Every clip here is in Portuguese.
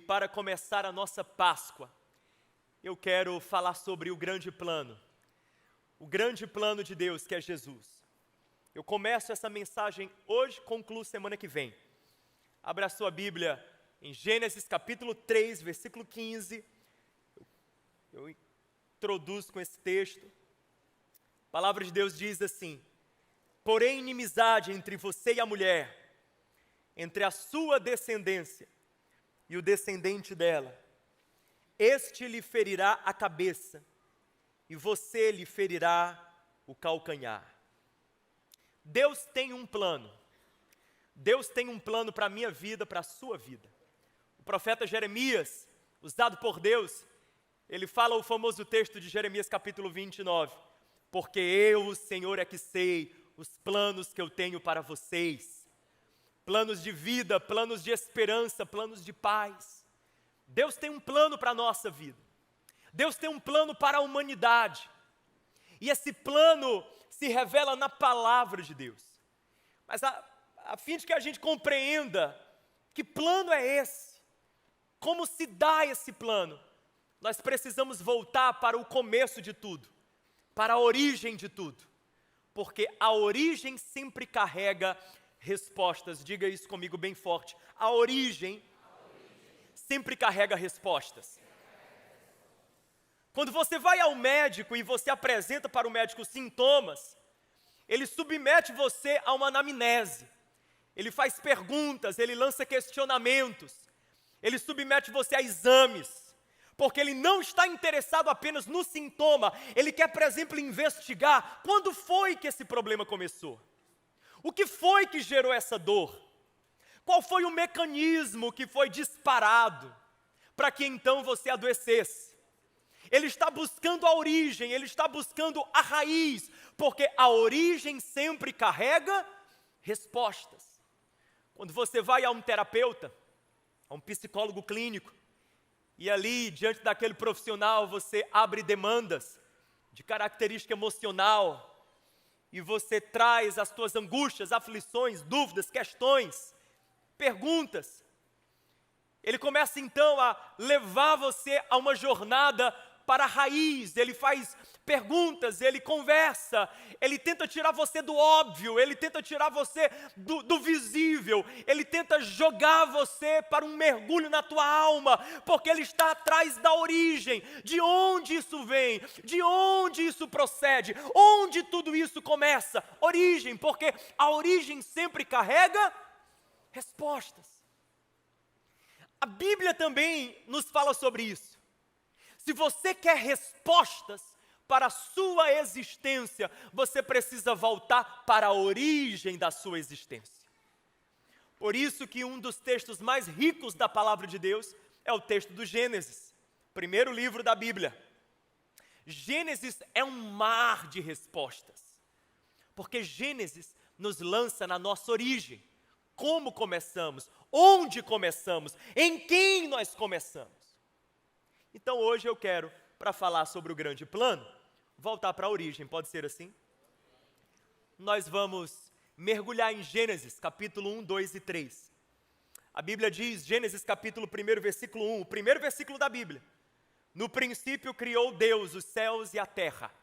para começar a nossa Páscoa, eu quero falar sobre o grande plano de Deus, que é Jesus. Eu começo essa mensagem hoje, concluo semana que vem. Abra a sua Bíblia em Gênesis capítulo 3, versículo 15. Eu introduzo com esse texto. A palavra de Deus diz assim: porém inimizade entre você e a mulher, entre a sua descendência e o descendente dela. Este lhe ferirá a cabeça, e você lhe ferirá o calcanhar. Deus tem um plano. Deus tem um plano para a minha vida, para a sua vida. O profeta Jeremias, usado por Deus, ele fala o famoso texto de Jeremias capítulo 29. Porque eu, o Senhor, é que sei os planos que eu tenho para vocês. Planos de vida, planos de esperança, planos de paz. Deus tem um plano para a nossa vida. Deus tem um plano para a humanidade. E esse plano se revela na palavra de Deus. Mas a fim de que a gente compreenda que plano é esse, como se dá esse plano, nós precisamos voltar para o começo de tudo, para a origem de tudo. Porque a origem sempre carrega respostas. Diga isso comigo bem forte. A origem sempre carrega respostas. Quando você vai ao médico e você apresenta para o médico sintomas, ele submete você a uma anamnese. Ele faz perguntas, ele lança questionamentos. Ele submete você a exames. Porque ele não está interessado apenas no sintoma. Ele quer, por exemplo, investigar quando foi que esse problema começou. O que foi que gerou essa dor? Qual foi o mecanismo que foi disparado para que então você adoecesse? Ele está buscando a origem, ele está buscando a raiz, porque a origem sempre carrega respostas. Quando você vai a um terapeuta, a um psicólogo clínico, e ali, diante daquele profissional, você abre demandas de característica emocional, e você traz as suas angústias, aflições, dúvidas, questões, perguntas. Ele começa então a levar você a uma jornada para a raiz. Ele faz perguntas, ele conversa, ele tenta tirar você do óbvio, ele tenta tirar você do visível, ele tenta jogar você para um mergulho na tua alma, porque ele está atrás da origem, de onde isso vem, de onde isso procede, onde tudo isso começa. Origem, porque a origem sempre carrega respostas. A Bíblia também nos fala sobre isso. Se você quer respostas para a sua existência, você precisa voltar para a origem da sua existência. Por isso que um dos textos mais ricos da palavra de Deus é o texto do Gênesis, primeiro livro da Bíblia. Gênesis é um mar de respostas, porque Gênesis nos lança na nossa origem. Como começamos, onde começamos, em quem nós começamos. Então hoje eu quero, para falar sobre o grande plano, voltar para a origem, pode ser assim? Nós vamos mergulhar em Gênesis, capítulo 1, 2 e 3. A Bíblia diz, Gênesis capítulo 1, versículo 1, o primeiro versículo da Bíblia. No princípio criou Deus os céus e a terra.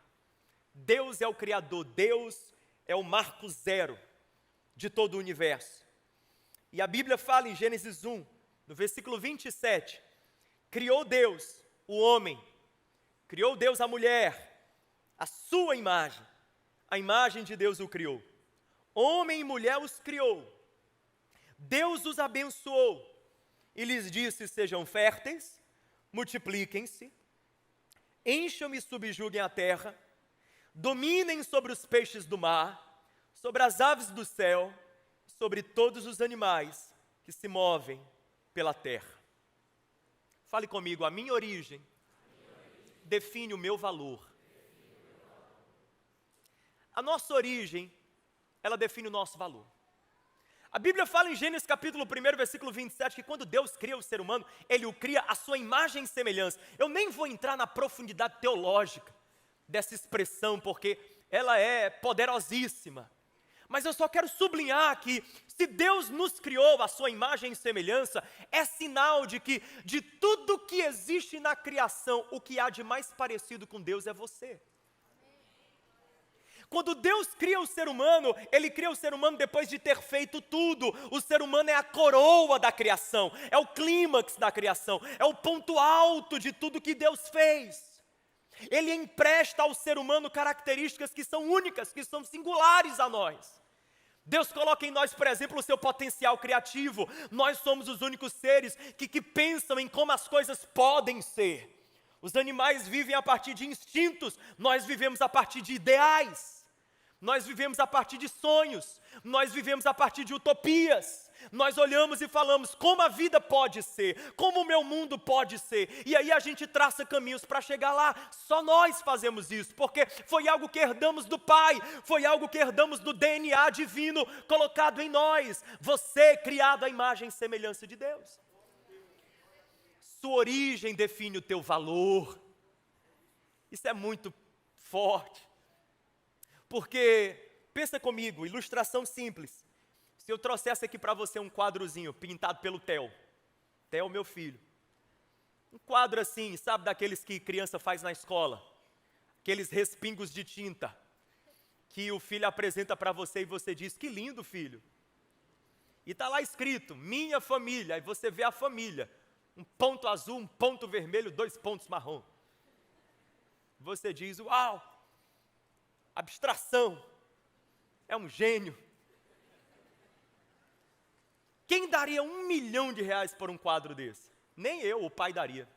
Deus é o Criador, Deus é o marco zero de todo o universo. E a Bíblia fala em Gênesis 1, no versículo 27, criou Deus o homem, criou Deus a mulher, a sua imagem, a imagem de Deus o criou. Homem e mulher os criou. Deus os abençoou e lhes disse: sejam férteis, multipliquem-se, encham e subjuguem a terra, dominem sobre os peixes do mar, sobre as aves do céu, sobre todos os animais que se movem pela terra. Fale comigo, a minha origem define o meu valor. A nossa origem, ela define o nosso valor. A Bíblia fala em Gênesis capítulo 1, versículo 27, que quando Deus cria o ser humano, Ele o cria à sua imagem e semelhança. Eu nem vou entrar na profundidade teológica dessa expressão, porque ela é poderosíssima. Mas eu só quero sublinhar que, se Deus nos criou à sua imagem e semelhança, é sinal de que, de tudo que existe na criação, o que há de mais parecido com Deus é você. Quando Deus cria o ser humano, Ele cria o ser humano depois de ter feito tudo. O ser humano é a coroa da criação, é o clímax da criação, é o ponto alto de tudo que Deus fez. Ele empresta ao ser humano características que são únicas, que são singulares a nós. Deus coloca em nós, por exemplo, o seu potencial criativo. Nós somos os únicos seres que pensam em como as coisas podem ser. Os animais vivem a partir de instintos, nós vivemos a partir de ideais. Nós vivemos a partir de sonhos, nós vivemos a partir de utopias. Nós olhamos e falamos como a vida pode ser, como o meu mundo pode ser. E aí a gente traça caminhos para chegar lá. Só nós fazemos isso, porque foi algo que herdamos do Pai, foi algo que herdamos do DNA divino colocado em nós. Você, criado à imagem e semelhança de Deus. Sua origem define o teu valor. Isso é muito forte. Porque, pensa comigo, ilustração simples. Se eu trouxesse aqui para você um quadrozinho pintado pelo Theo, meu filho. Um quadro assim, sabe, daqueles que criança faz na escola. Aqueles respingos de tinta, que o filho apresenta para você e você diz, que lindo, filho. E está lá escrito, minha família, aí você vê a família. Um ponto azul, um ponto vermelho, 2 pontos marrom. Você diz, uau, abstração, é um gênio. Quem daria R$1 milhão por um quadro desse? Nem eu, o pai daria.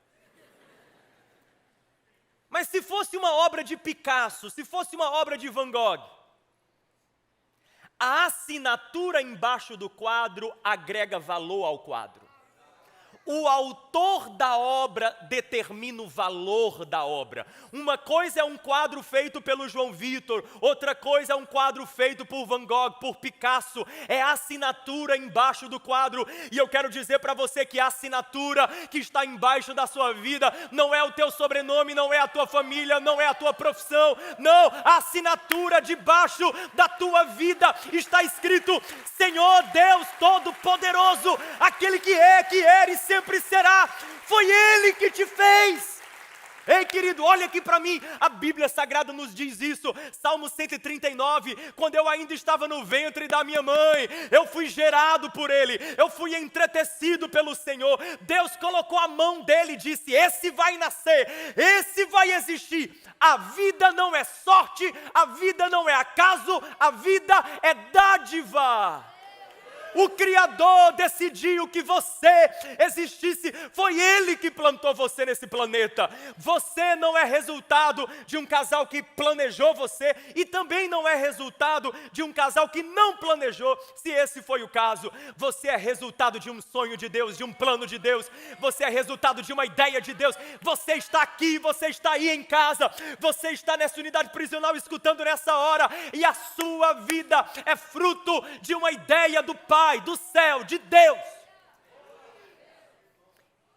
Mas se fosse uma obra de Picasso, se fosse uma obra de Van Gogh, a assinatura embaixo do quadro agrega valor ao quadro. O autor da obra determina o valor da obra. Uma coisa é um quadro feito pelo João Vitor, outra coisa é um quadro feito por Van Gogh, por Picasso. É a assinatura embaixo do quadro. E eu quero dizer para você que a assinatura que está embaixo da sua vida não é o teu sobrenome, não é a tua família, não é a tua profissão. Não, a assinatura debaixo da tua vida está escrito: Senhor Deus Todo-Poderoso, aquele que era e sempre será, foi Ele que te fez. Ei, querido, olha aqui para mim, a Bíblia Sagrada nos diz isso, Salmo 139, quando eu ainda estava no ventre da minha mãe, eu fui gerado por Ele, eu fui entretecido pelo Senhor. Deus colocou a mão dele e disse: esse vai nascer, esse vai existir. A vida não é sorte, a vida não é acaso, a vida é dádiva. O Criador decidiu que você existisse, foi Ele que plantou você nesse planeta. Você não é resultado de um casal que planejou você, e também não é resultado de um casal que não planejou, se esse foi o caso. Você é resultado de um sonho de Deus, de um plano de Deus. Você é resultado de uma ideia de Deus. Você está aqui, você está aí em casa, você está nessa unidade prisional escutando nessa hora, e a sua vida é fruto de uma ideia do Pai, do céu, de Deus.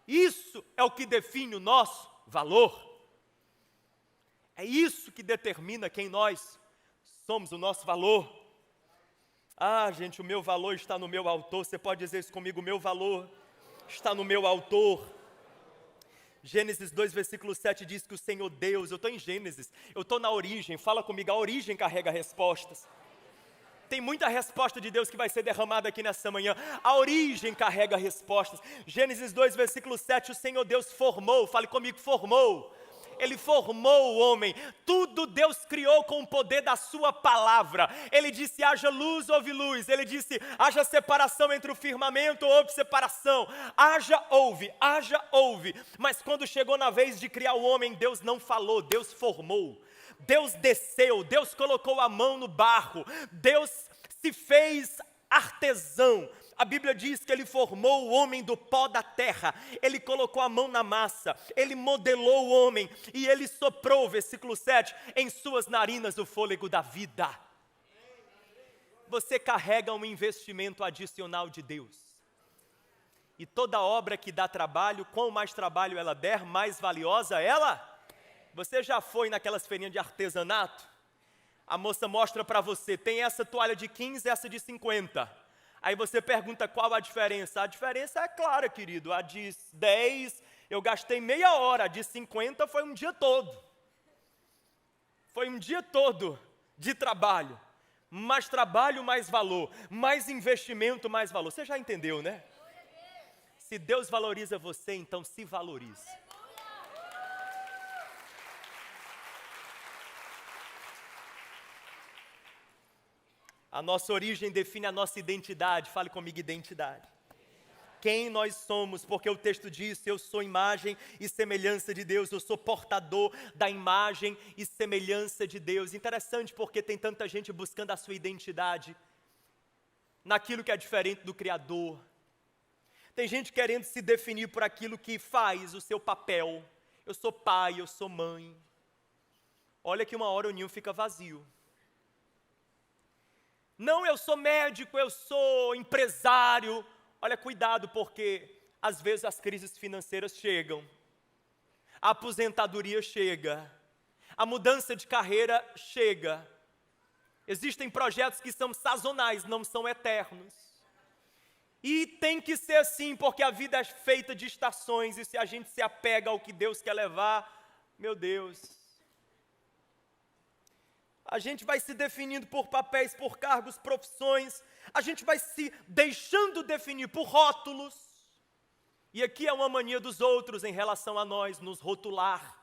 Isso é o que define o nosso valor. É isso que determina quem nós somos, o nosso valor. Ah, gente, o meu valor está no meu autor. Você pode dizer isso comigo: o meu valor está no meu autor. Gênesis 2, versículo 7 diz que o Senhor Deus, eu estou em Gênesis, eu estou na origem, fala comigo, a origem carrega respostas. Tem muita resposta de Deus que vai ser derramada aqui nessa manhã. A origem carrega respostas. Gênesis 2, versículo 7, o Senhor Deus formou, fale comigo, formou. Ele formou o homem. Tudo Deus criou com o poder da sua palavra. Ele disse: haja luz, houve luz. Ele disse: haja separação entre o firmamento, houve separação. Haja, houve. Mas quando chegou na vez de criar o homem, Deus não falou, Deus formou. Deus desceu, Deus colocou a mão no barro, Deus se fez artesão. A Bíblia diz que Ele formou o homem do pó da terra, Ele colocou a mão na massa, Ele modelou o homem e Ele soprou, versículo 7, em suas narinas o fôlego da vida. Você carrega um investimento adicional de Deus. E toda obra que dá trabalho, quanto mais trabalho ela der, mais valiosa ela. Você já foi naquelas feirinhas de artesanato? A moça mostra para você, tem essa toalha de 15, essa de 50. Aí você pergunta qual a diferença. A diferença é clara, querido. A de 10 eu gastei meia hora, a de 50 foi um dia todo. Foi um dia todo de trabalho. Mais trabalho, mais valor. Mais investimento, mais valor. Você já entendeu, né? Se Deus valoriza você, então se valorize. A nossa origem define a nossa identidade. Fale comigo, identidade. Quem nós somos, porque o texto diz, eu sou imagem e semelhança de Deus, eu sou portador da imagem e semelhança de Deus. Interessante porque tem tanta gente buscando a sua identidade naquilo que é diferente do Criador. Tem gente querendo se definir por aquilo que faz, o seu papel. Eu sou pai, eu sou mãe. Olha que uma hora o ninho fica vazio. Não, eu sou médico, eu sou empresário. Olha, cuidado, porque às vezes as crises financeiras chegam, a aposentadoria chega, a mudança de carreira chega. Existem projetos que são sazonais, não são eternos. E tem que ser assim, porque a vida é feita de estações, e se a gente se apega ao que Deus quer levar, meu Deus, a gente vai se definindo por papéis, por cargos, profissões, a gente vai se deixando definir por rótulos, e aqui é uma mania dos outros em relação a nós, nos rotular.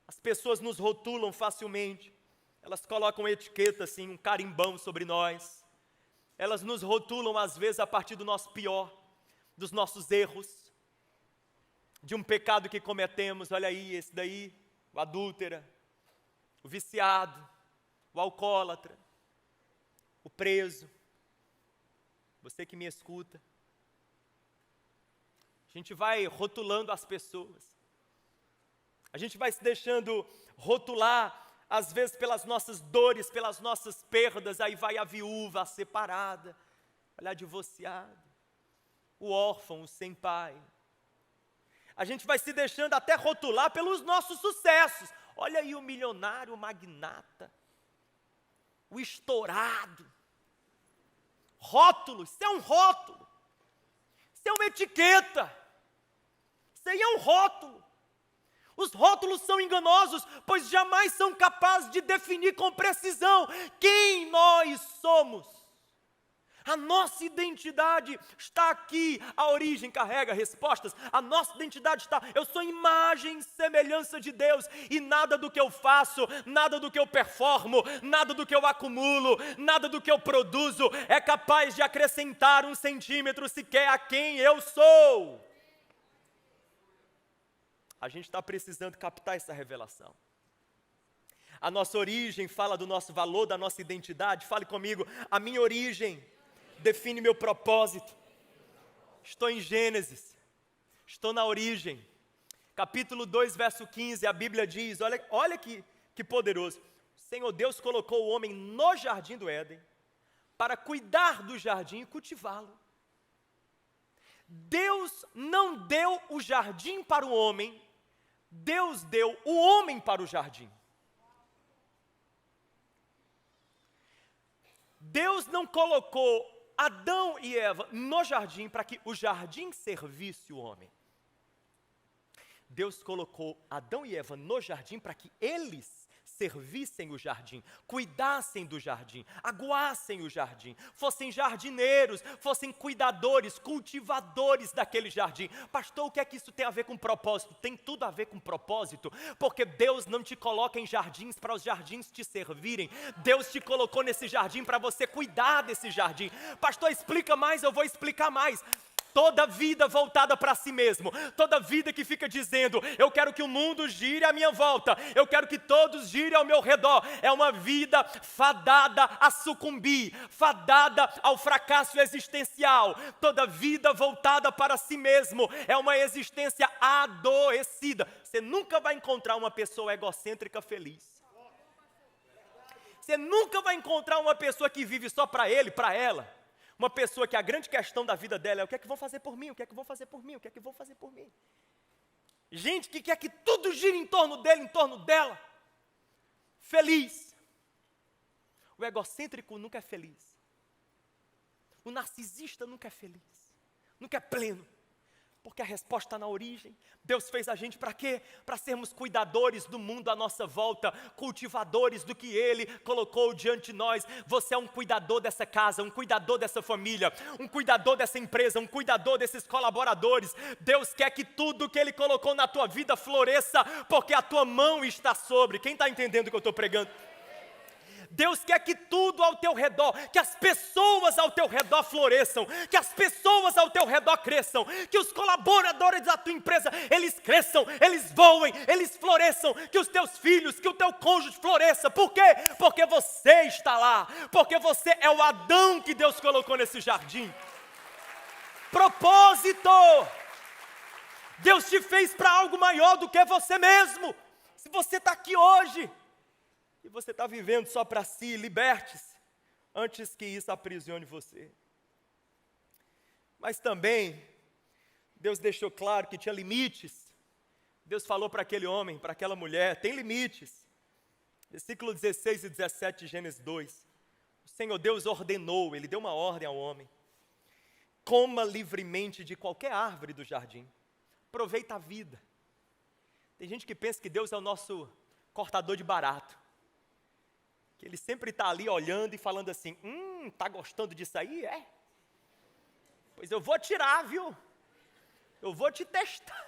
As pessoas nos rotulam facilmente, elas colocam etiqueta assim, um carimbão sobre nós, elas nos rotulam às vezes a partir do nosso pior, dos nossos erros, de um pecado que cometemos. Olha aí, esse daí, o adúltera, o viciado, o alcoólatra, o preso, você que me escuta. A gente vai rotulando as pessoas, a gente vai se deixando rotular, às vezes pelas nossas dores, pelas nossas perdas. Aí vai a viúva, a separada, olha, a divorciada, o órfão, o sem pai. A gente vai se deixando até rotular pelos nossos sucessos. Olha aí o milionário, o magnata, o estourado. Rótulo, isso é um rótulo. Isso é uma etiqueta. Isso aí é um rótulo. Os rótulos são enganosos, pois jamais são capazes de definir com precisão quem nós somos. A nossa identidade está aqui, a origem carrega respostas. A nossa identidade está, eu sou imagem e semelhança de Deus, e nada do que eu faço, nada do que eu performo, nada do que eu acumulo, nada do que eu produzo é capaz de acrescentar 1 centímetro sequer a quem eu sou. A gente está precisando captar essa revelação. A nossa origem fala do nosso valor, da nossa identidade. Fale comigo, a minha origem define meu propósito. Estou em Gênesis, estou na origem. Capítulo 2, verso 15, a Bíblia diz, olha que poderoso. O Senhor Deus colocou o homem no jardim do Éden para cuidar do jardim e cultivá-lo. Deus não deu o jardim para o homem, Deus deu o homem para o jardim. Deus não colocou Adão e Eva no jardim para que o jardim servisse o homem. Deus colocou Adão e Eva no jardim para que eles servissem o jardim, cuidassem do jardim, aguassem o jardim, fossem jardineiros, fossem cuidadores, cultivadores daquele jardim. Pastor, o que é que isso tem a ver com propósito? Tem tudo a ver com propósito, porque Deus não te coloca em jardins para os jardins te servirem. Deus te colocou nesse jardim para você cuidar desse jardim. Pastor, explica mais, eu vou explicar mais. Toda vida voltada para si mesmo, toda vida que fica dizendo, eu quero que o mundo gire à minha volta, eu quero que todos girem ao meu redor, é uma vida fadada a sucumbir, fadada ao fracasso existencial. Toda vida voltada para si mesmo é uma existência adoecida. Você nunca vai encontrar uma pessoa egocêntrica feliz. Você nunca vai encontrar uma pessoa que vive só para ele, para ela. Uma pessoa que a grande questão da vida dela é o que é que vão fazer por mim, o que é que vão fazer por mim, o que é que vão fazer por mim. Gente que quer que tudo gire em torno dele, em torno dela. Feliz. O egocêntrico nunca é feliz. O narcisista nunca é feliz. Nunca é pleno. Porque a resposta está na origem. Deus fez a gente para quê? Para sermos cuidadores do mundo à nossa volta, cultivadores do que Ele colocou diante de nós. Você é um cuidador dessa casa, um cuidador dessa família, um cuidador dessa empresa, um cuidador desses colaboradores. Deus quer que tudo que Ele colocou na tua vida floresça, porque a tua mão está sobre. Quem está entendendo o que eu estou pregando? Deus quer que tudo ao teu redor, que as pessoas ao teu redor floresçam, que as pessoas ao teu redor cresçam, que os colaboradores da tua empresa, eles cresçam, eles voem, eles floresçam, que os teus filhos, que o teu cônjuge floresça. Por quê? Porque você está lá, porque você é o Adão que Deus colocou nesse jardim. Propósito! Deus te fez para algo maior do que você mesmo. Se você está aqui hoje, e você está vivendo só para si, liberte-se, antes que isso aprisione você. Mas também, Deus deixou claro que tinha limites. Deus falou para aquele homem, para aquela mulher, tem limites. Versículo 16 e 17 de Gênesis 2. O Senhor Deus ordenou, Ele deu uma ordem ao homem. Coma livremente de qualquer árvore do jardim. Aproveita a vida. Tem gente que pensa que Deus é o nosso cortador de barato. Que Ele sempre está ali olhando e falando assim, está gostando disso aí? É? Pois eu vou tirar, viu? Eu vou te testar.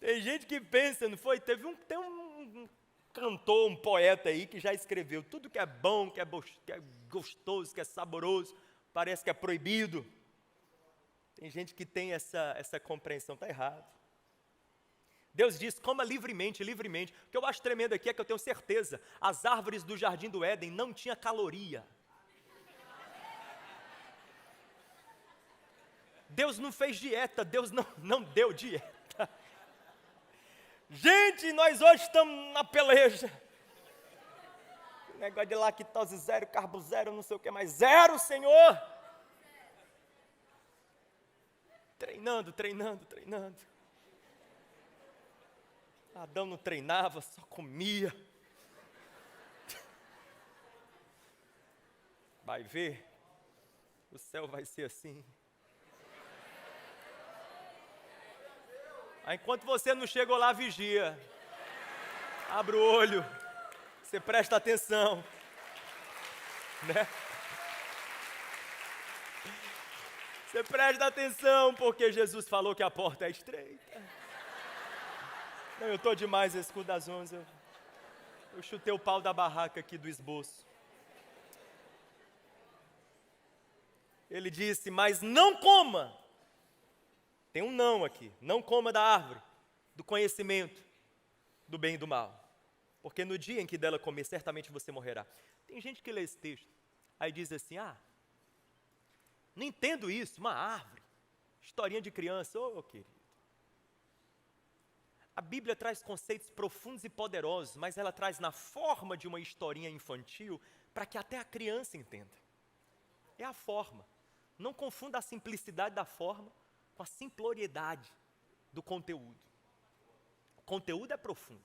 Tem gente que pensa, não foi? Tem um cantor, um poeta aí que já escreveu, tudo que é bom, que é gostoso, que é saboroso, parece que é proibido. Tem gente que tem essa compreensão, está errado. Deus diz, coma livremente, livremente. O que eu acho tremendo aqui é que eu tenho certeza, as árvores do Jardim do Éden não tinham caloria. Deus não fez dieta, Deus não deu dieta. Gente, nós hoje estamos na peleja. Negócio de lactose zero, carbo zero, não sei o que mais. Zero, Senhor! Treinando. Adão não treinava, só comia. Vai ver, o céu vai ser assim. Aí, enquanto você não chegou lá, vigia. Abre o olho, você presta atenção. Né? Você presta atenção, porque Jesus falou que a porta é estreita. Não, eu estou demais esse cu das 11. Eu chutei o pau da barraca aqui do esboço. Ele disse, mas não coma. Tem um não aqui. Não coma da árvore, do conhecimento, do bem e do mal. Porque no dia em que dela comer, certamente você morrerá. Tem gente que lê esse texto, aí diz assim, não entendo isso, uma árvore. Historinha de criança, querido. A Bíblia traz conceitos profundos e poderosos, mas ela traz na forma de uma historinha infantil, para que até a criança entenda. É a forma. Não confunda a simplicidade da forma com a simploriedade do conteúdo. O conteúdo é profundo.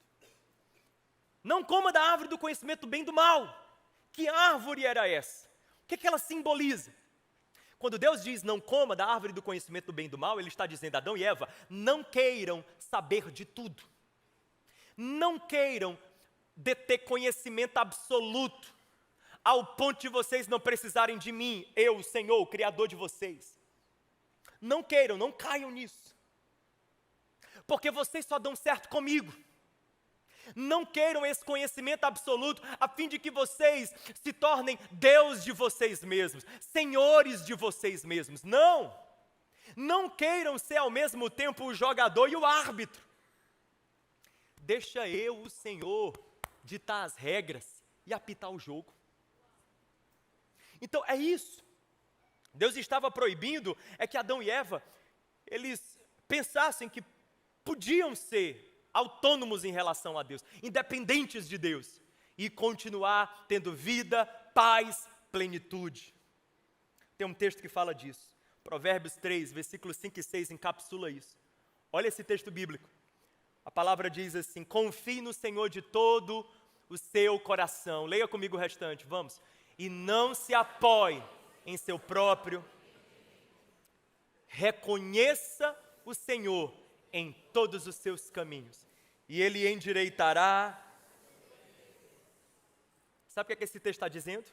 Não coma da árvore do conhecimento do bem e do mal. Que árvore era essa? O que ela simboliza? Quando Deus diz não coma da árvore do conhecimento do bem e do mal, Ele está dizendo, Adão e Eva, não queiram saber de tudo. Não queiram deter conhecimento absoluto, ao ponto de vocês não precisarem de mim, eu, o Senhor, o Criador de vocês. Não queiram, não caiam nisso. Porque vocês só dão certo comigo. Não queiram esse conhecimento absoluto, a fim de que vocês se tornem Deus de vocês mesmos, senhores de vocês mesmos. Não queiram ser ao mesmo tempo o jogador e o árbitro. Deixa eu, o Senhor, ditar as regras e apitar o jogo. Então é isso. Deus estava proibindo que Adão e Eva, eles pensassem que podiam ser autônomos em relação a Deus, independentes de Deus, e continuar tendo vida, paz, plenitude. Tem um texto que fala disso, Provérbios 3, versículos 5 e 6 encapsula isso. Olha esse texto bíblico, a palavra diz assim, confie no Senhor de todo o seu coração. Leia comigo o restante, vamos. E não se apoie em seu próprio. Reconheça o Senhor em todos os seus caminhos, e Ele endireitará. Sabe o que esse texto está dizendo?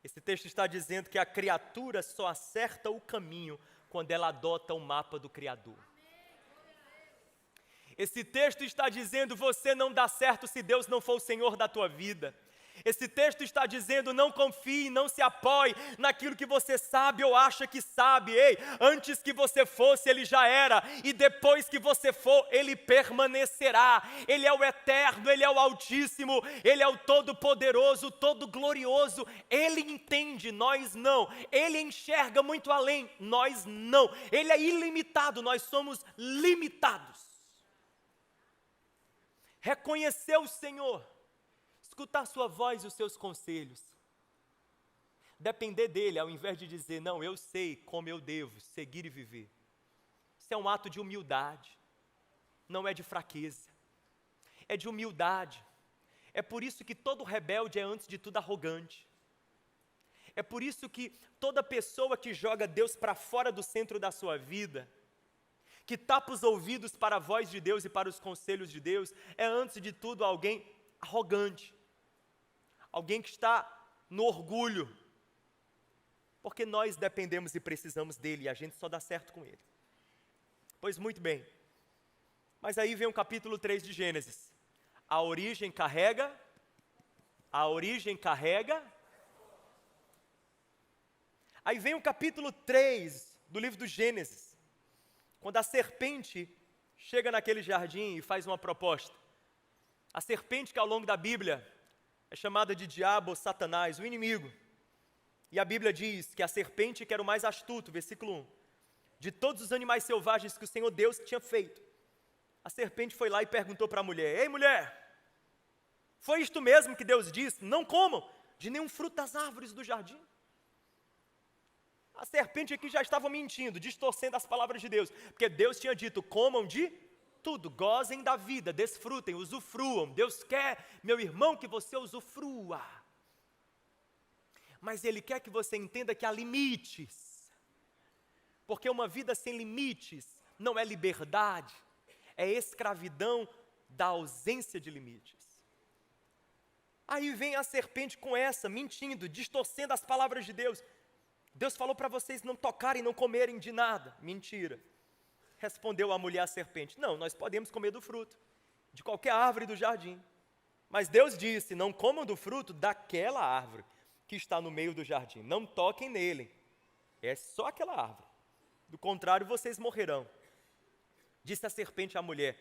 Esse texto está dizendo que a criatura só acerta o caminho quando ela adota o mapa do Criador. Esse texto está dizendo: você não dá certo se Deus não for o Senhor da tua vida. Esse texto está dizendo: não confie, não se apoie naquilo que você sabe ou acha que sabe. Ei, antes que você fosse, Ele já era, e depois que você for, Ele permanecerá. Ele é o eterno, Ele é o Altíssimo, Ele é o Todo-Poderoso, Todo-Glorioso. Ele entende, nós não. Ele enxerga muito além, nós não. Ele é ilimitado, nós somos limitados. Reconhecer o Senhor, escutar sua voz e os seus conselhos, depender dele, ao invés de dizer: não, eu sei como eu devo seguir e viver. Isso é um ato de humildade, não é de fraqueza, é de humildade. É por isso que todo rebelde é, antes de tudo, arrogante. É por isso que toda pessoa que joga Deus para fora do centro da sua vida, que tapa os ouvidos para a voz de Deus e para os conselhos de Deus, é, antes de tudo, alguém arrogante. Alguém que está no orgulho, porque nós dependemos e precisamos dele, e a gente só dá certo com ele. Pois muito bem, mas aí vem o capítulo 3 de Gênesis. A origem carrega. Aí vem o capítulo 3 do livro do Gênesis, quando a serpente chega naquele jardim e faz uma proposta. A serpente, que ao longo da Bíblia é chamada de diabo ou Satanás, o inimigo. E a Bíblia diz que a serpente, que era o mais astuto, versículo 1, de todos os animais selvagens que o Senhor Deus tinha feito, a serpente foi lá e perguntou para a mulher: ei, mulher, foi isto mesmo que Deus disse? Não comam de nenhum fruto das árvores do jardim. A serpente aqui já estava mentindo, distorcendo as palavras de Deus, porque Deus tinha dito: comam de tudo, gozem da vida, desfrutem, usufruam. Deus quer, meu irmão, que você usufrua. Mas Ele quer que você entenda que há limites, porque uma vida sem limites não é liberdade, é escravidão da ausência de limites. Aí vem a serpente com essa, mentindo, distorcendo as palavras de Deus. Deus falou para vocês não tocarem, não comerem de nada. Mentira. Respondeu a mulher à serpente: não, nós podemos comer do fruto de qualquer árvore do jardim. Mas Deus disse: não comam do fruto daquela árvore que está no meio do jardim. Não toquem nele. É só aquela árvore. Do contrário, vocês morrerão. Disse a serpente à mulher: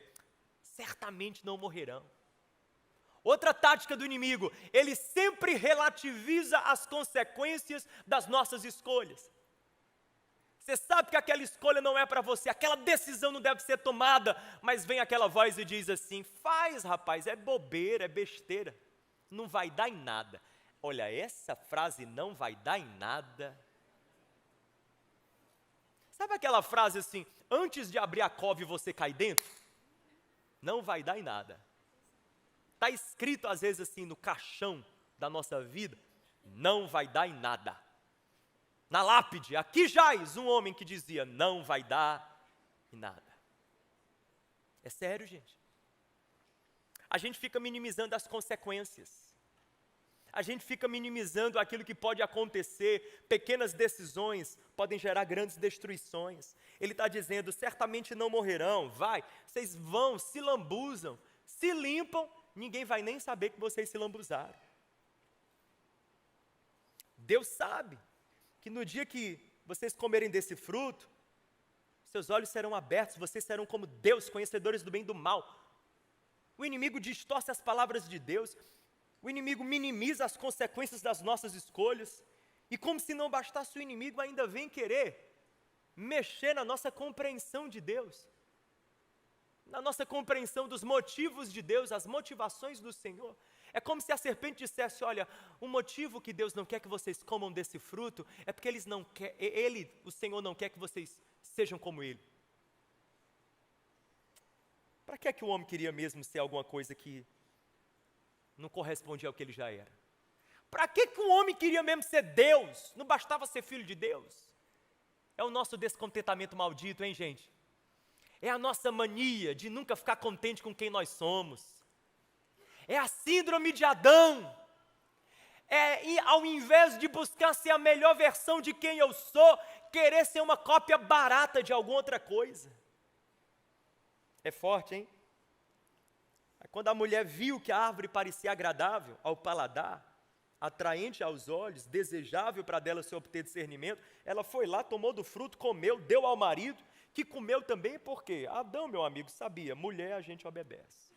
certamente não morrerão. Outra tática do inimigo: ele sempre relativiza as consequências das nossas escolhas. Você sabe que aquela escolha não é para você, aquela decisão não deve ser tomada, mas vem aquela voz e diz assim: faz, rapaz, é bobeira, é besteira, não vai dar em nada. Olha, essa frase, não vai dar em nada. Sabe aquela frase assim: antes de abrir a cove você cai dentro? Não vai dar em nada. Está escrito às vezes assim no caixão da nossa vida: não vai dar em nada. Na lápide, aqui jaz um homem que dizia: não vai dar em nada. É sério, gente. A gente fica minimizando as consequências. A gente fica minimizando aquilo que pode acontecer. Pequenas decisões podem gerar grandes destruições. Ele está dizendo: certamente não morrerão. Vai, vocês vão, se lambuzam, se limpam, ninguém vai nem saber que vocês se lambuzaram. Deus sabe que no dia que vocês comerem desse fruto, seus olhos serão abertos, vocês serão como Deus, conhecedores do bem e do mal. O inimigo distorce as palavras de Deus, o inimigo minimiza as consequências das nossas escolhas, e como se não bastasse, o inimigo ainda vem querer mexer na nossa compreensão de Deus, na nossa compreensão dos motivos de Deus, as motivações do Senhor. É como se a serpente dissesse: olha, o motivo que Deus não quer que vocês comam desse fruto é porque o Senhor não quer que vocês sejam como Ele. Para que é que o homem queria mesmo ser alguma coisa que não correspondia ao que ele já era. Para que o homem queria mesmo ser Deus? Não bastava ser filho de Deus? É o nosso descontentamento maldito, hein, gente? É a nossa mania de nunca ficar contente com quem nós somos. É a síndrome de Adão. E ao invés de buscar ser a melhor versão de quem eu sou, querer ser uma cópia barata de alguma outra coisa. É forte, hein? Quando a mulher viu que a árvore parecia agradável ao paladar, atraente aos olhos, desejável para dela se obter discernimento, ela foi lá, tomou do fruto, comeu, deu ao marido, que comeu também, porque Adão, meu amigo, sabia, mulher a gente obedece.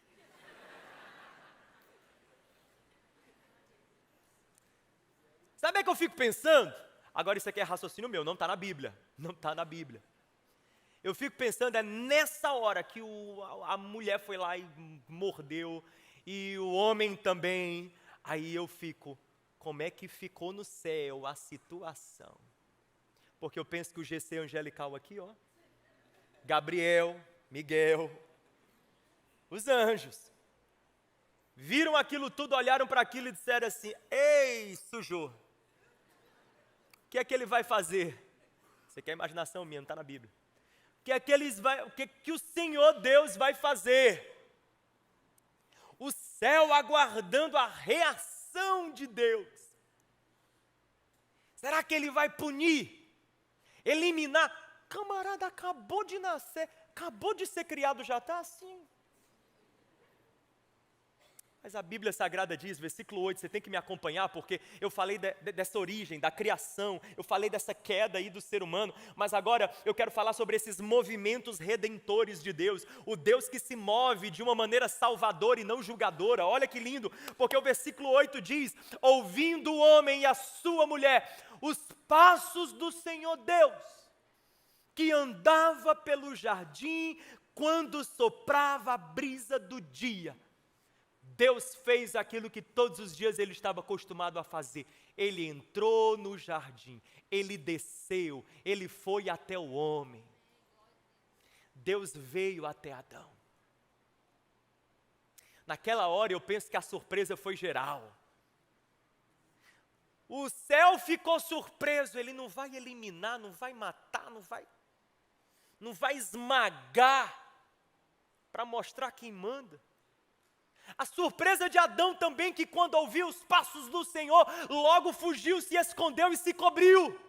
Sabe o que eu fico pensando? Agora isso aqui é raciocínio meu, não está na Bíblia, não está na Bíblia. Eu fico pensando, é nessa hora que a mulher foi lá e mordeu, e o homem também, aí eu fico, como é que ficou no céu a situação? Porque eu penso que o GC angelical aqui, ó, Gabriel, Miguel, os anjos, viram aquilo tudo, olharam para aquilo e disseram assim, ei, sujou, o que é que ele vai fazer? Isso aqui é imaginação minha, não está na Bíblia. O que o Senhor Deus vai fazer? O céu aguardando a reação de Deus. Será que ele vai punir? Eliminar? Camarada, acabou de nascer, acabou de ser criado, já está assim. Mas a Bíblia Sagrada diz, versículo 8, você tem que me acompanhar, porque eu falei dessa origem, da criação, eu falei dessa queda aí do ser humano, mas agora eu quero falar sobre esses movimentos redentores de Deus, o Deus que se move de uma maneira salvadora e não julgadora. Olha que lindo, porque o versículo 8 diz, ouvindo o homem e a sua mulher, os passos do Senhor Deus, que andava pelo jardim quando soprava a brisa do dia. Deus fez aquilo que todos os dias ele estava acostumado a fazer. Ele entrou no jardim, ele desceu, ele foi até o homem. Deus veio até Adão. Naquela hora eu penso que a surpresa foi geral. O céu ficou surpreso, ele não vai eliminar, não vai matar, não vai esmagar para mostrar quem manda. A surpresa de Adão também, que quando ouviu os passos do Senhor, logo fugiu, se escondeu e se cobriu.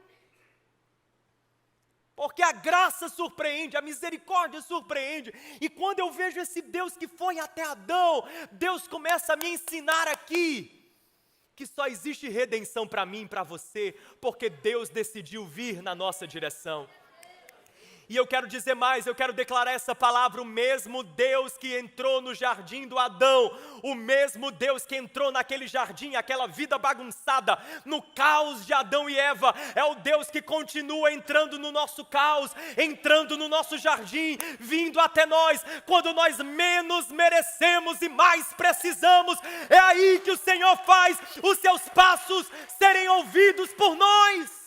Porque a graça surpreende, a misericórdia surpreende. E quando eu vejo esse Deus que foi até Adão, Deus começa a me ensinar aqui, que só existe redenção para mim e para você, porque Deus decidiu vir na nossa direção. E eu quero dizer mais, eu quero declarar essa palavra, o mesmo Deus que entrou no jardim do Adão, o mesmo Deus que entrou naquele jardim, aquela vida bagunçada, no caos de Adão e Eva, é o Deus que continua entrando no nosso caos, entrando no nosso jardim, vindo até nós, quando nós menos merecemos e mais precisamos. É aí que o Senhor faz os seus passos serem ouvidos por nós.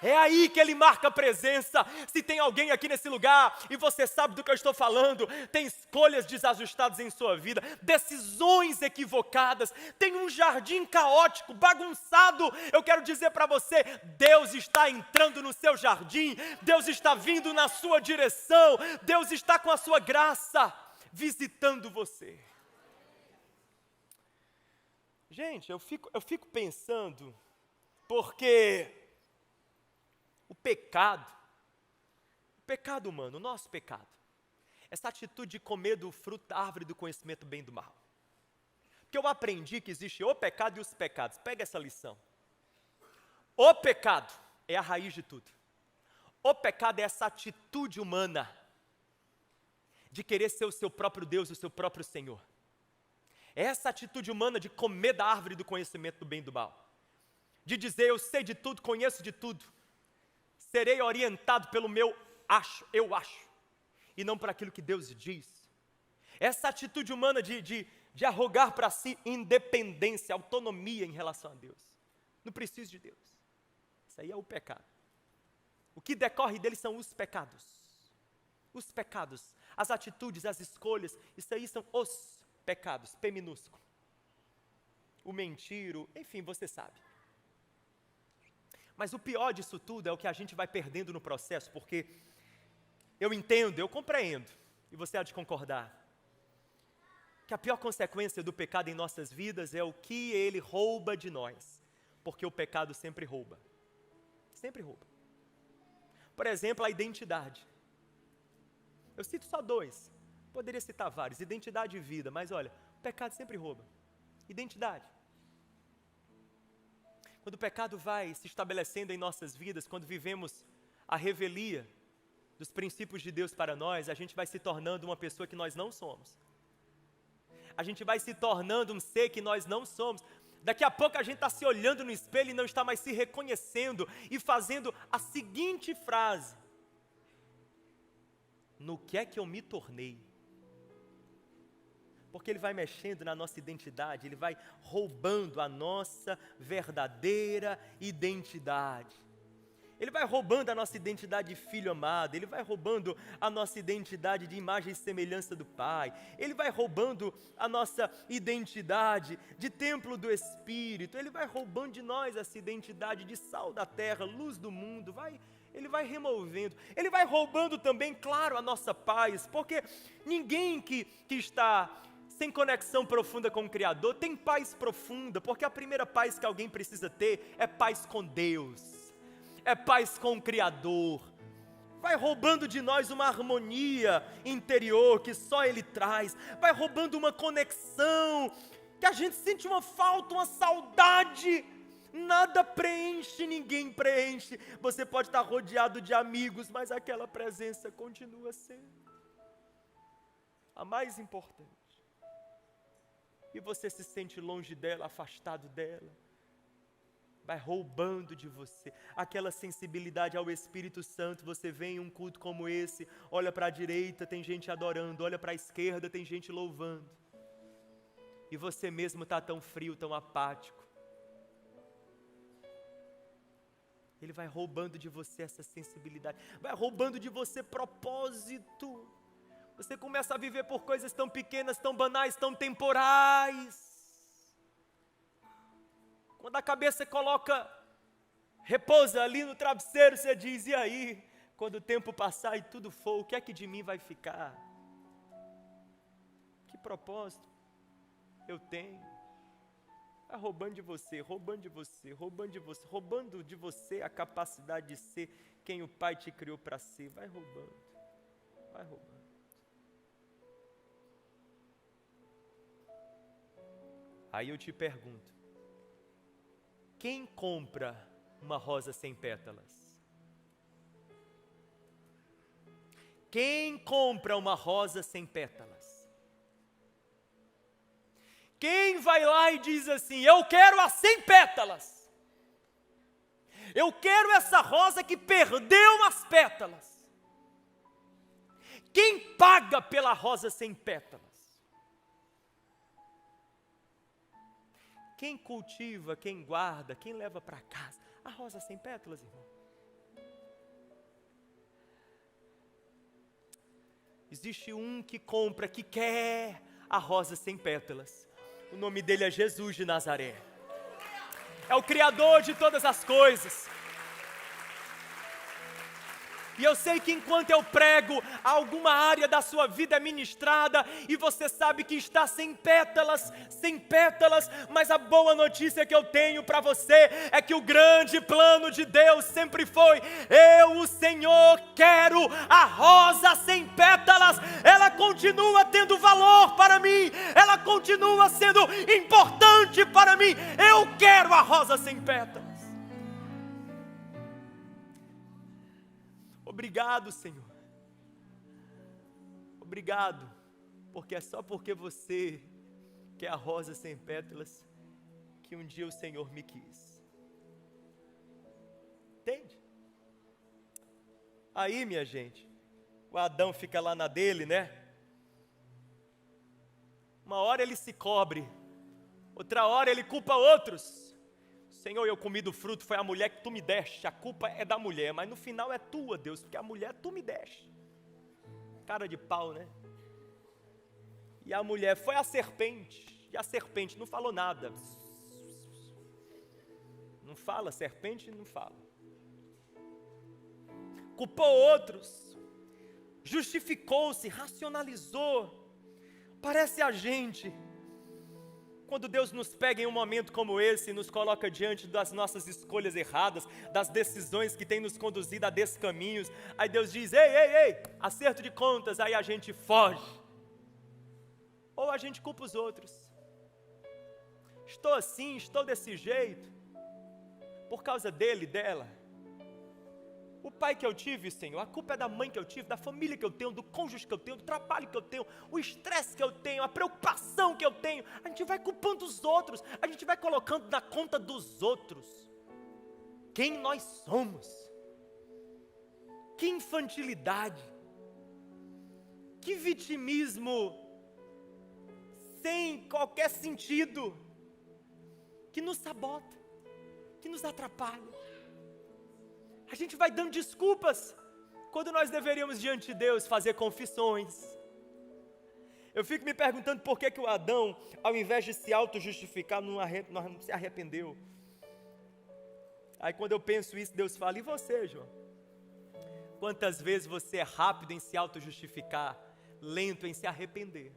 É aí que Ele marca presença. Se tem alguém aqui nesse lugar, e você sabe do que eu estou falando, tem escolhas desajustadas em sua vida, decisões equivocadas, tem um jardim caótico, bagunçado, eu quero dizer para você, Deus está entrando no seu jardim, Deus está vindo na sua direção, Deus está com a sua graça, visitando você. Gente, eu fico pensando, porque o pecado humano, o nosso pecado, essa atitude de comer do fruto da árvore do conhecimento do bem e do mal. Porque eu aprendi que existe o pecado e os pecados. Pega essa lição. O pecado é a raiz de tudo. O pecado é essa atitude humana de querer ser o seu próprio Deus, o seu próprio Senhor. É essa atitude humana de comer da árvore do conhecimento do bem e do mal. De dizer, eu sei de tudo, conheço de tudo. Serei orientado pelo meu eu acho, e não para aquilo que Deus diz. Essa atitude humana de arrogar para si independência, autonomia em relação a Deus. Não preciso de Deus. Isso aí é o pecado. O que decorre dele são os pecados. Os pecados, as atitudes, as escolhas, isso aí são os pecados, P minúsculo. o mentir, enfim, você sabe. Mas o pior disso tudo é o que a gente vai perdendo no processo, porque eu entendo, eu compreendo, e você há de concordar, que a pior consequência do pecado em nossas vidas é o que ele rouba de nós, porque o pecado sempre rouba. Sempre rouba. Por exemplo, a identidade. Eu cito só dois, poderia citar vários, identidade e vida, mas olha, o pecado sempre rouba. Identidade. Quando o pecado vai se estabelecendo em nossas vidas, quando vivemos a revelia dos princípios de Deus para nós, a gente vai se tornando uma pessoa que nós não somos. A gente vai se tornando um ser que nós não somos. Daqui a pouco a gente está se olhando no espelho e não está mais se reconhecendo e fazendo a seguinte frase: no que é que eu me tornei? Porque ele vai mexendo na nossa identidade, ele vai roubando a nossa verdadeira identidade. Ele vai roubando a nossa identidade de filho amado, ele vai roubando a nossa identidade de imagem e semelhança do Pai, ele vai roubando a nossa identidade de templo do Espírito, ele vai roubando de nós essa identidade de sal da terra, luz do mundo, ele vai removendo, ele vai roubando também, claro, a nossa paz, porque ninguém que está sem conexão profunda com o Criador tem paz profunda, porque a primeira paz que alguém precisa ter é paz com Deus. É paz com o Criador. Vai roubando de nós uma harmonia interior que só Ele traz. Vai roubando uma conexão que a gente sente uma falta, uma saudade. Nada preenche, ninguém preenche. Você pode estar rodeado de amigos, mas aquela presença continua sendo a mais importante. E você se sente longe dela, afastado dela. Vai roubando de você aquela sensibilidade ao Espírito Santo. Você vem em um culto como esse, olha para a direita, tem gente adorando, olha para a esquerda, tem gente louvando, e você mesmo está tão frio, tão apático. Ele vai roubando de você essa sensibilidade, vai roubando de você propósito. Você começa a viver por coisas tão pequenas, tão banais, tão temporais. Quando a cabeça repousa ali no travesseiro, você diz: e aí? Quando o tempo passar e tudo for, o que é que de mim vai ficar? Que propósito eu tenho? Vai roubando de você, roubando de você, roubando de você, roubando de você a capacidade de ser quem o Pai te criou para ser. Vai roubando, vai roubando. Aí eu te pergunto, quem compra uma rosa sem pétalas? Quem compra uma rosa sem pétalas? Quem vai lá e diz assim: eu quero a sem pétalas? Eu quero essa rosa que perdeu as pétalas. Quem paga pela rosa sem pétalas? Quem cultiva, quem guarda, quem leva para casa a rosa sem pétalas, irmão? Existe um que compra, que quer a rosa sem pétalas. O nome dele é Jesus de Nazaré. É o Criador de todas as coisas. E eu sei que enquanto eu prego, alguma área da sua vida é ministrada e você sabe que está sem pétalas, mas a boa notícia que eu tenho para você é que o grande plano de Deus sempre foi: eu, o Senhor, quero a rosa sem pétalas. Ela continua tendo valor para mim, ela continua sendo importante para mim. Eu quero a rosa sem pétalas. Obrigado, Senhor. Obrigado, porque é só porque você quer a rosa sem pétalas que um dia o Senhor me quis. Entende? Aí, minha gente, o Adão fica lá na dele, né? Uma hora ele se cobre, outra hora ele culpa outros. Senhor, eu comi do fruto, foi a mulher que tu me deste, a culpa é da mulher, mas no final é tua, Deus, porque a mulher tu me deste. Cara de pau, né? E a mulher foi a serpente, e a serpente não falou nada, Não fala, serpente não fala. Culpou outros, justificou-se, racionalizou. Parece a gente, quando Deus nos pega em um momento como esse e nos coloca diante das nossas escolhas erradas, das decisões que têm nos conduzido a descaminhos, aí Deus diz, ei, acerto de contas, aí a gente foge. Ou a gente culpa os outros. Estou assim, estou desse jeito, por causa dele, dela. O pai que eu tive, Senhor, a culpa é da mãe que eu tive, da família que eu tenho, do cônjuge que eu tenho, do trabalho que eu tenho, o estresse que eu tenho, a preocupação que eu tenho. A gente vai culpando os outros, a gente vai colocando na conta dos outros quem nós somos. Que infantilidade, que vitimismo sem qualquer sentido, que nos sabota, que nos atrapalha. A gente vai dando desculpas, quando nós deveríamos diante de Deus fazer confissões. Eu fico me perguntando por que o Adão, ao invés de se auto-justificar, não se arrependeu. Aí quando eu penso isso, Deus fala, e você, João? Quantas vezes você é rápido em se auto-justificar, lento em se arrepender?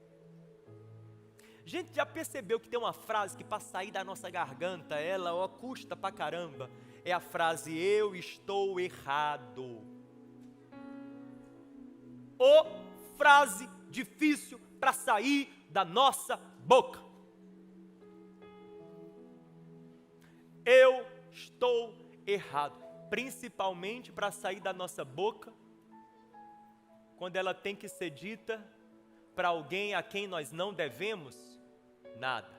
Gente, já percebeu que tem uma frase que para sair da nossa garganta, ela custa pra caramba? É a frase, eu estou errado. Frase difícil para sair da nossa boca. Eu estou errado. Principalmente para sair da nossa boca, quando ela tem que ser dita para alguém a quem nós não devemos nada.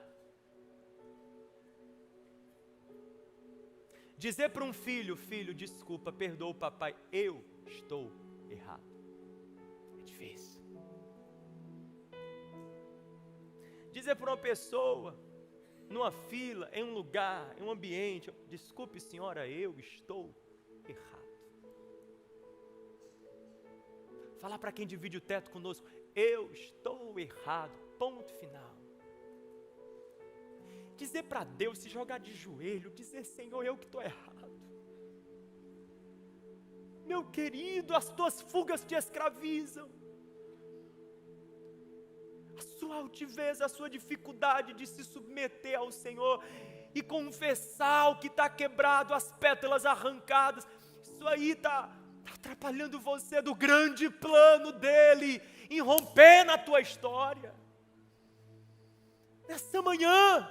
Dizer para um filho, desculpa, perdoa o papai, eu estou errado. É difícil. Dizer para uma pessoa, numa fila, em um lugar, em um ambiente, desculpe senhora, eu estou errado. Falar para quem divide o teto conosco, eu estou errado, ponto final. Dizer para Deus, se jogar de joelho, dizer, Senhor, eu que estou errado. Meu querido, as tuas fugas te escravizam. A sua altivez, a sua dificuldade de se submeter ao Senhor e confessar o que está quebrado, as pétalas arrancadas, isso aí está atrapalhando você do grande plano dele, em romper na tua história. Nessa manhã,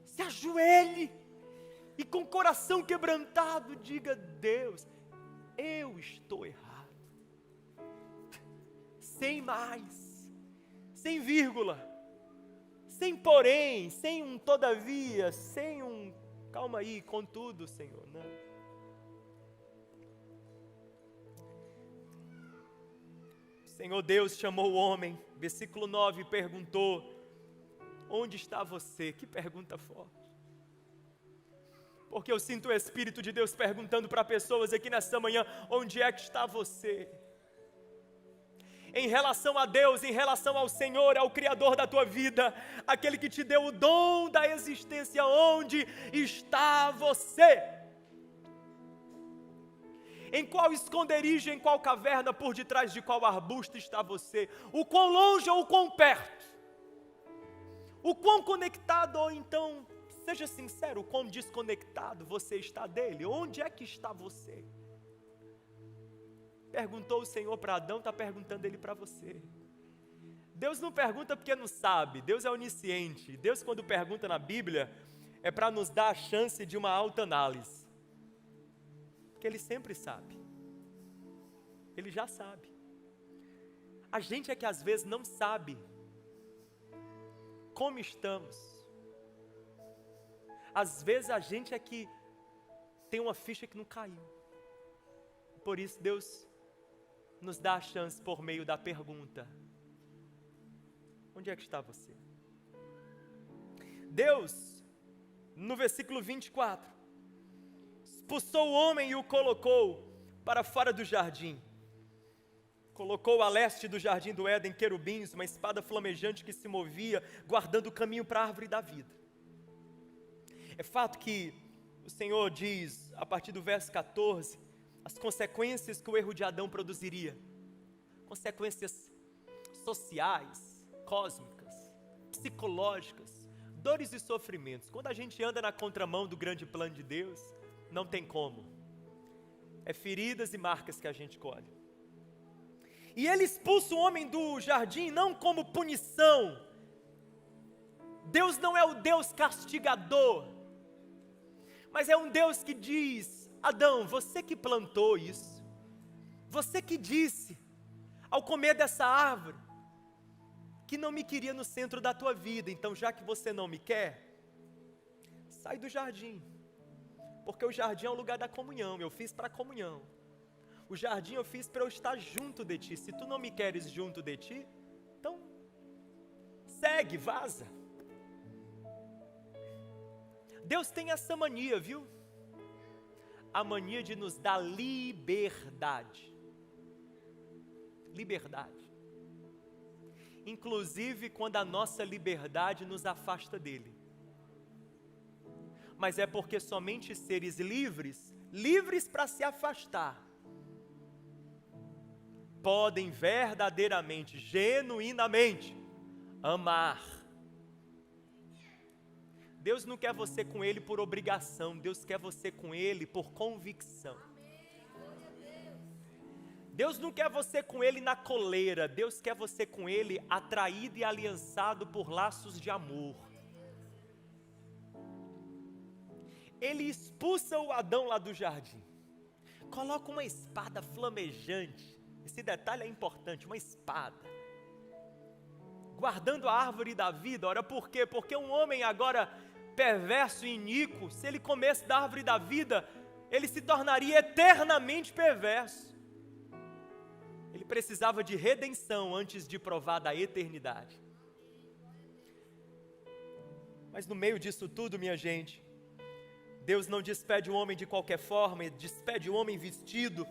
se ajoelhe e com o coração quebrantado diga, Deus, eu estou errado. Sem mais, sem vírgula, sem porém, sem um todavia, sem um calma aí, contudo, Senhor, não. Senhor Deus chamou o homem, versículo 9, e perguntou, onde está você? Que pergunta forte. Porque eu sinto o Espírito de Deus perguntando para pessoas aqui nessa manhã, onde é que está você? Em relação a Deus, em relação ao Senhor, ao Criador da tua vida, aquele que te deu o dom da existência, onde está você? Em qual esconderijo, em qual caverna, por detrás de qual arbusto está você? O quão longe ou o quão perto? O quão conectado, ou então, seja sincero, o quão desconectado você está dele? Onde é que está você? Perguntou o Senhor para Adão, está perguntando ele para você. Deus não pergunta porque não sabe, Deus é onisciente. Deus, quando pergunta na Bíblia, é para nos dar a chance de uma autoanálise. Porque Ele sempre sabe. Ele já sabe. A gente é que às vezes não sabe como estamos. Às vezes a gente é que tem uma ficha que não caiu. Por isso Deus nos dá a chance por meio da pergunta. Onde é que está você? Deus, no versículo 24, expulsou o homem e o colocou para fora do jardim. Colocou a leste do jardim do Éden querubins, uma espada flamejante que se movia, guardando o caminho para a árvore da vida. É fato que o Senhor diz, a partir do verso 14, as consequências que o erro de Adão produziria. Consequências sociais, cósmicas, psicológicas, dores e sofrimentos. Quando a gente anda na contramão do grande plano de Deus, não tem como. É feridas e marcas que a gente colhe. E ele expulsa o homem do jardim não como punição. Deus não é o Deus castigador, mas é um Deus que diz: Adão, você que plantou isso, você que disse, ao comer dessa árvore, que não me queria no centro da tua vida, então já que você não me quer, sai do jardim, porque o jardim é o lugar da comunhão, eu fiz para a comunhão, o jardim eu fiz para eu estar junto de ti, se tu não me queres junto de ti, então segue, vaza. Deus tem essa mania, viu? A mania de nos dar liberdade. Liberdade. Inclusive quando a nossa liberdade nos afasta dele. Mas é porque somente seres livres, livres para se afastar, podem verdadeiramente, genuinamente, amar. Deus não quer você com Ele por obrigação, Deus quer você com Ele por convicção. Deus não quer você com Ele na coleira, Deus quer você com Ele atraído e aliançado por laços de amor. Ele expulsa o Adão lá do jardim, coloca uma espada flamejante, esse detalhe é importante, uma espada, guardando a árvore da vida. Ora, por quê? Porque um homem agora perverso e iníquo, se ele comesse da árvore da vida, ele se tornaria eternamente perverso. Ele precisava de redenção antes de provar da eternidade. Mas no meio disso tudo, minha gente, Deus não despede o homem de qualquer forma, Ele despede o homem vestido.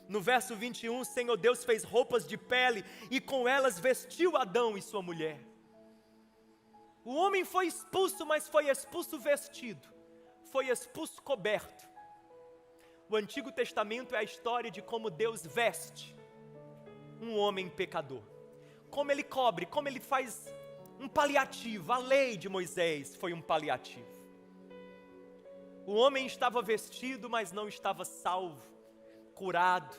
No verso 21, o Senhor Deus fez roupas de pele e com elas vestiu Adão e sua mulher. O homem foi expulso, mas foi expulso vestido, foi expulso coberto. O Antigo Testamento é a história de como Deus veste um homem pecador, como Ele cobre, como Ele faz um paliativo. A lei de Moisés foi um paliativo. O homem estava vestido, mas não estava salvo, curado,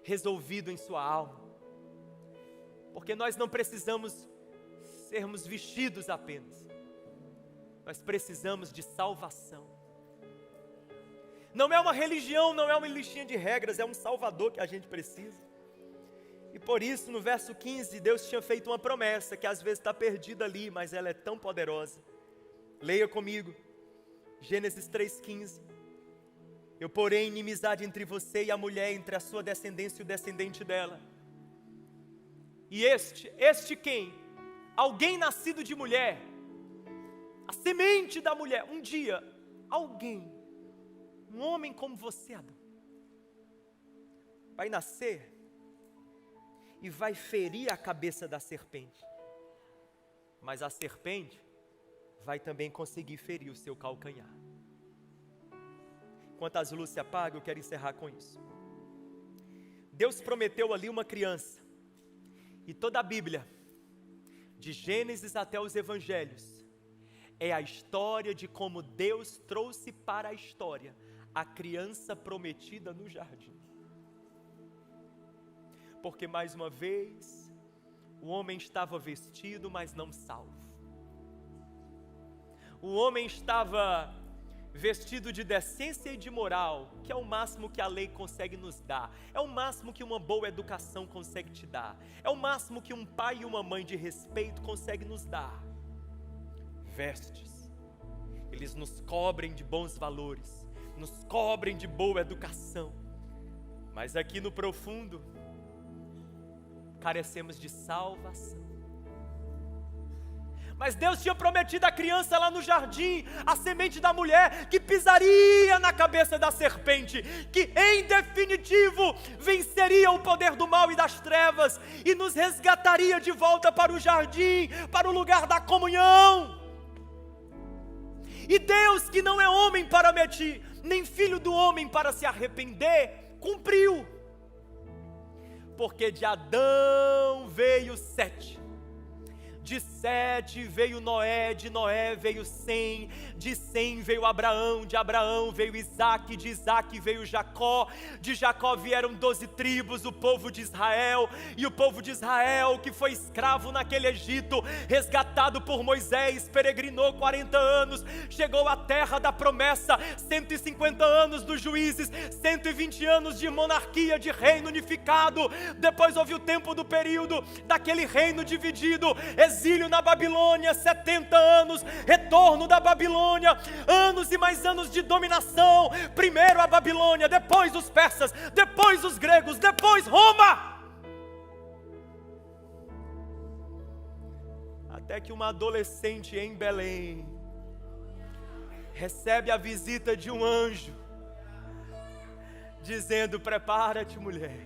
resolvido em sua alma, porque nós não precisamos sermos vestidos apenas, nós precisamos de salvação. Não é uma religião, não é uma listinha de regras, é um Salvador que a gente precisa. E por isso no verso 15, Deus tinha feito uma promessa, que às vezes está perdida ali, mas ela é tão poderosa. Leia comigo, Gênesis 3,15. Eu porei inimizade entre você e a mulher, entre a sua descendência e o descendente dela. E este quem? Alguém nascido de mulher, a semente da mulher. Um dia, alguém, um homem como você, Adão, vai nascer e vai ferir a cabeça da serpente. Mas a serpente vai também conseguir ferir o seu calcanhar. Enquanto as luzes se apagam, eu quero encerrar com isso. Deus prometeu ali uma criança. E toda a Bíblia, de Gênesis até os Evangelhos, é a história de como Deus trouxe para a história a criança prometida no jardim. Porque mais uma vez, o homem estava vestido, mas não salvo. O homem estava vestido de decência e de moral, que é o máximo que a lei consegue nos dar, é o máximo que uma boa educação consegue te dar, é o máximo que um pai e uma mãe de respeito conseguem nos dar. Vestes, eles nos cobrem de bons valores, nos cobrem de boa educação, mas aqui no profundo, carecemos de salvação. Mas Deus tinha prometido a criança lá no jardim, a semente da mulher, que pisaria na cabeça da serpente, que em definitivo venceria o poder do mal e das trevas, e nos resgataria de volta para o jardim, para o lugar da comunhão. E Deus, que não é homem para mentir, nem filho do homem para se arrepender, cumpriu. Porque de Adão veio Sete, de Sete veio Noé, de Noé veio Sem, de Sem veio Abraão, de Abraão veio Isaque, de Isaque veio Jacó, de Jacó vieram 12 tribos, o povo de Israel. E o povo de Israel, que foi escravo naquele Egito, resgatado por Moisés, peregrinou 40 anos, chegou à terra da promessa, 150 anos dos juízes, 120 anos de monarquia, de reino unificado. Depois houve o tempo do período daquele reino dividido, exílio na Babilônia, 70 anos, retorno da Babilônia, anos e mais anos de dominação. Primeiro a Babilônia, depois os persas, depois os gregos, depois Roma. Até que uma adolescente em Belém recebe a visita de um anjo, dizendo: prepara-te, mulher,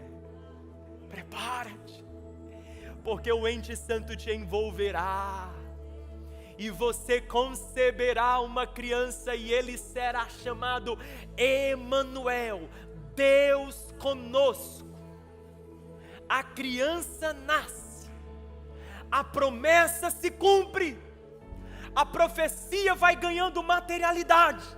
prepara-te, porque o ente santo te envolverá, e você conceberá uma criança, e ele será chamado Emanuel, Deus conosco. A criança nasce, a promessa se cumpre, a profecia vai ganhando materialidade.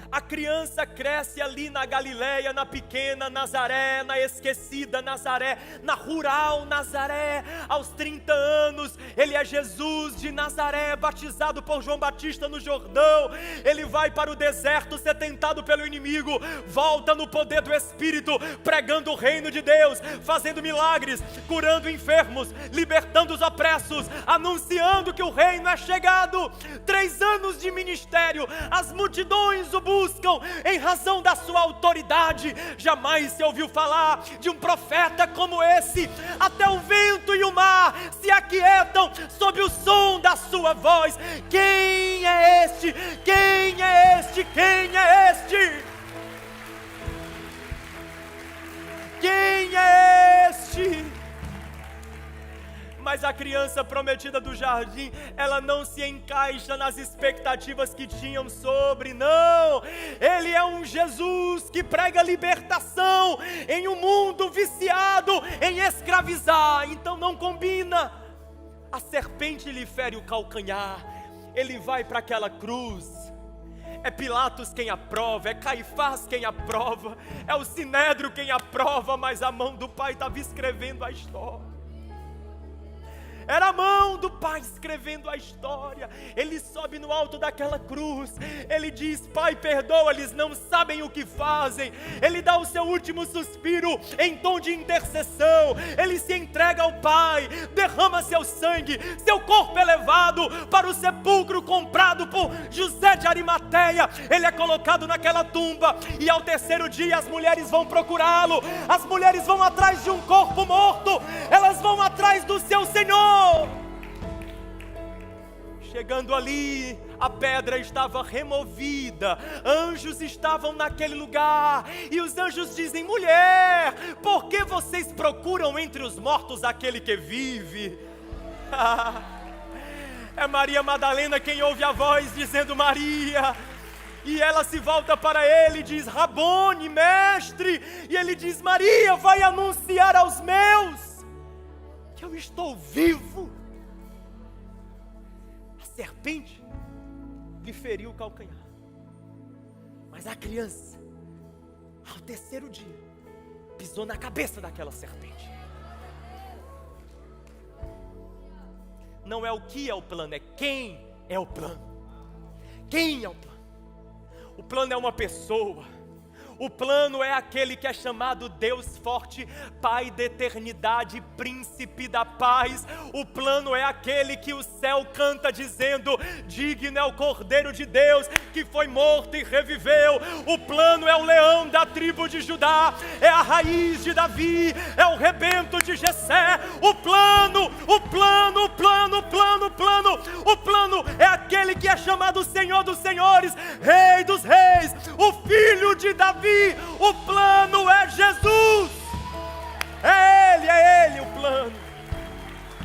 A criança cresce ali na Galileia, na pequena Nazaré, na esquecida Nazaré, na rural Nazaré. Aos 30 anos, ele é Jesus de Nazaré, batizado por João Batista no Jordão. Ele vai para o deserto, ser tentado pelo inimigo, volta no poder do Espírito, pregando o reino de Deus, fazendo milagres, curando enfermos, libertando os opressos, anunciando que o reino é chegado. 3 anos de ministério, as multidões o buscam em razão da sua autoridade. Jamais se ouviu falar de um profeta como esse. Até o vento e o mar se aquietam sob o som da sua voz. Quem é este? Quem é este? Quem é este? Quem é este? Mas a criança prometida do jardim, ela não se encaixa nas expectativas que tinham sobre, não. Ele é um Jesus que prega libertação em um mundo viciado em escravizar, então não combina. A serpente lhe fere o calcanhar, ele vai para aquela cruz. É Pilatos quem aprova, é Caifás quem aprova, é o Sinédrio quem aprova, mas a mão do Pai estava escrevendo a história. Era a mão do Pai escrevendo a história. Ele sobe no alto daquela cruz, ele diz: Pai, perdoa, eles não sabem o que fazem. Ele dá o seu último suspiro em tom de intercessão, ele se entrega ao Pai, derrama seu sangue, seu corpo é levado para o sepulcro comprado por José de Arimateia. Ele é colocado naquela tumba, e ao 3º dia as mulheres vão procurá-lo. As mulheres vão atrás de um corpo morto, elas vão atrás do seu Senhor. Chegando ali, a pedra estava removida, anjos estavam naquele lugar, e os anjos dizem: mulher, por que vocês procuram entre os mortos aquele que vive? É Maria Madalena quem ouve a voz dizendo Maria, e ela se volta para ele e diz: Rabone, mestre, e ele diz: Maria, vai anunciar aos meus que eu estou vivo. A serpente lhe feriu o calcanhar, mas a criança, ao 3º dia, pisou na cabeça daquela serpente. Não é o que é o plano, é quem é o plano. Quem é o plano? O plano é uma pessoa. O plano é aquele que é chamado Deus forte, Pai da eternidade, Príncipe da paz. O plano é aquele que o céu canta dizendo: digno é o Cordeiro de Deus que foi morto e reviveu. O plano é o leão da tribo de Judá, é a raiz de Davi, é o rebento de Jessé. O plano é aquele que é chamado Senhor dos senhores, Rei dos reis, o Filho de Davi. O plano é Jesus, é Ele o plano.